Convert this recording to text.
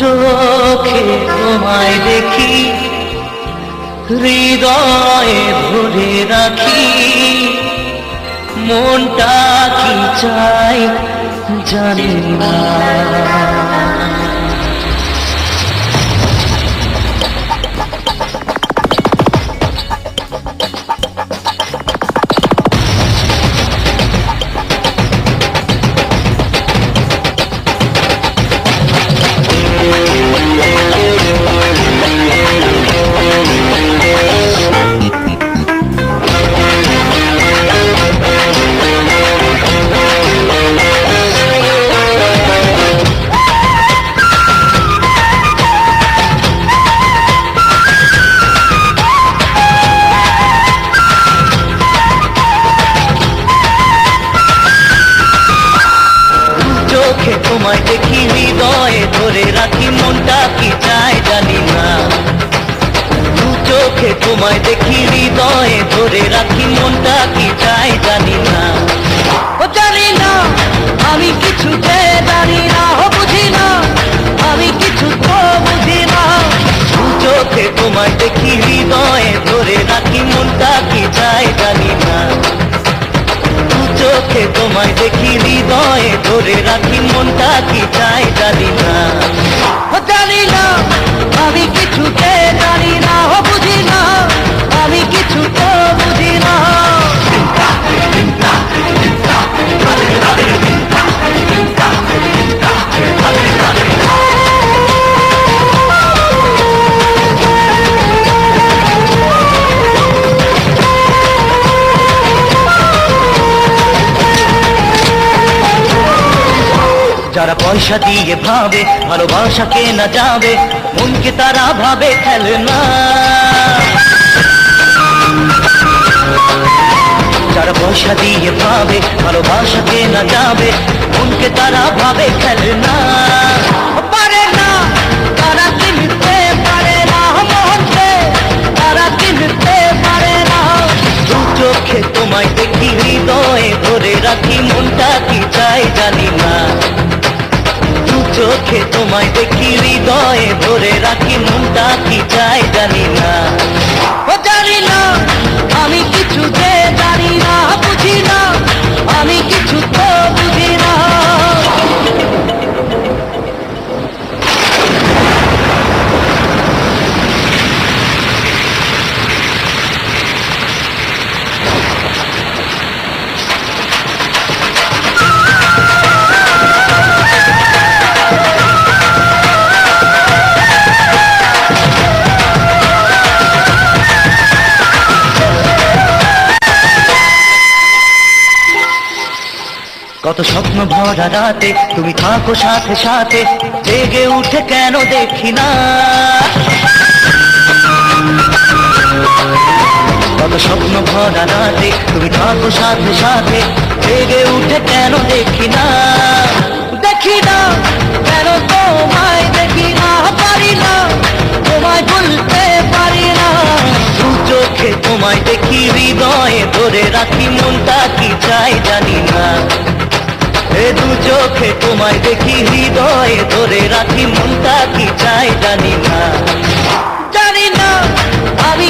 চোখে তোমায় দেখি, হৃদয়ে ভরে রাখি, মনটা কি চাই জানি না। তোমায় দেখি, হৃদয়ে ধরে রাখি, মনটা কি চায় জানি না। দু চোখে তোমায় দেখি, হৃদয়ে ধরে রাখি, মনটা কি চায় জানি না। ও জানি না আমি কিছু যে জানি না, ও বুঝি না আমি কিছু তো বুঝি না। দু চোখে তোমায় দেখি, হৃদয়ে ধরে রাখি, মনটা কি চায় জানি না। চোখে তোমায় দেখি, হৃদয়ে ধরে রাখি, মনটা কি চাই জানি না। জানি না আমি কিছুতে জানি না, ও বুঝি না আমি কিছু তো বুঝি না। যারা পয়সা দিয়ে ভাবে ভালোবাসা কেনা যাবে, মনকে তারা ভাবে খেলনা। যারা পয়সা দিয়ে ভাবে ভালোবাসা কেনা যাবে, মনকে তারা ভাবে খেলনা। পারে না তারা কিনতে পারে না, মনকে তারা কিনতে পারে না। দু চোখে তোমায় দেখি, হৃদয়ে ধরে রাখি, মনটা কি চাই জানি না। চোখে তোমায় দেখি, হৃদয়ে ধরে রাখি, মনটা কি চাই জানি না। ও জানি না আমি কিছু যে জানি না, বুঝি না আমি কিছু তো বুঝি না। কত স্বপ্ন ভরা রাতে তুমি থাকো সাথে সাথে, জেগে উঠে কেন দেখি না। কত স্বপ্ন ভরা রাতে তুমি থাকো সাথে সাথে, জেগে উঠে কেন দেখি না। দেখি না কেন তোমায় দেখি না, পারি না তোমায় ভুলতে পারি না। দু চোখে তোমায় দেখি, হৃদয়ে ধরে রাখি, মনটা কি চাই জানি না। দু চোখে তোমায় দেখি, হৃদয়ে ধরে রাখি, মনটা কি চাই জানি না। জানি না আমি